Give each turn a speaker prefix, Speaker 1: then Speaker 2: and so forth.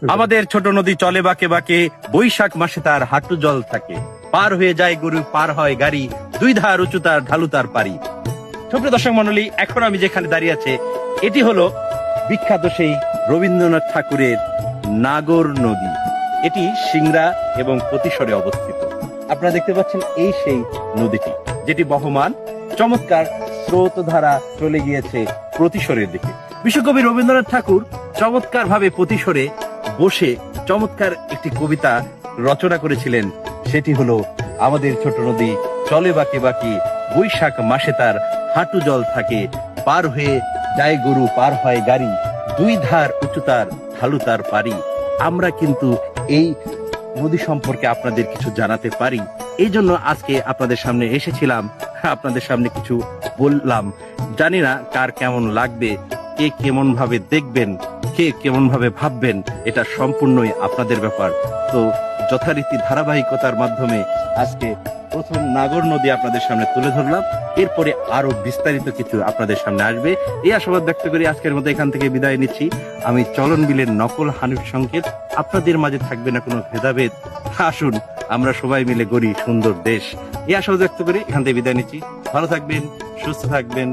Speaker 1: আমাদের ছোট নদী চলে বাঁকে বাঁকে, বৈশাখ মাসে তার হাঁটু জল থাকে, পার হয়ে যায় গরু, পার হয় গাড়ি, দুই ধার উঁচু তার, ঢালু তার পারি। সুপ্রিয় দর্শক মন্ডলী, এখন আমি যেখানে দাঁড়িয়ে আছে এটি হলো বিখ্যাত সেই রবীন্দ্রনাথ ঠাকুরের নাগর নদী। এটি সিংড়া এবং প্রতিসরে অবস্থিত। আপনারা দেখতে পাচ্ছেন এই সেই নদীটি, যেটি বহমান চমৎকার স্রোতধারা চলে গিয়েছে প্রতিসরের দিকে। বিশ্বকবি রবীন্দ্রনাথ ঠাকুর চমৎকার ভাবে প্রতিসরে বসে চমৎকার একটি কবিতা রচনা করেছিলেন। সেটি হলো, আমাদের ছোট নদী চলে বাঁকে বাঁকে, বৈশাখ মাসে তার হাঁটু জল থাকে, পার হয়ে যায় গরু, পার হয় গাড়ি, দুই ধার উঁচু তার, ঢালু তার পারি। আমরা কিন্তু এই নদী সম্পর্কে আপনাদের কিছু জানাতে পারি, এই জন্য আজকে আপনাদের সামনে এসেছিলাম, আপনাদের সামনে কিছু বললাম। জানি না কার কেমন লাগবে, কে কেমন ভাবে দেখবেন, কে কেমন ভাবে ভাববেন, এটা সম্পূর্ণই আপনাদের ব্যাপার। তো যথারীতি ধারাবাহিকতার মাধ্যমে আজকে প্রথম নাগর নদী আপনাদের সামনে তুলে ধরলাম, এরপরে আরো বিস্তারিত কিছু আপনাদের সামনে আসবে এই আশাবাদ ব্যক্ত করি আজকের মতো এখান থেকে বিদায় নিচ্ছি। আমি চলন বিলের নকল হানিফ সংকেত। আপনাদের মাঝে থাকবে না কোনো ভেদাভেদ, আসুন আমরা সবাই মিলে গড়ি সুন্দর দেশ, এই আশাবাদ ব্যক্ত করে এখান থেকে বিদায় নিচ্ছি। ভালো থাকবেন, সুস্থ থাকবেন।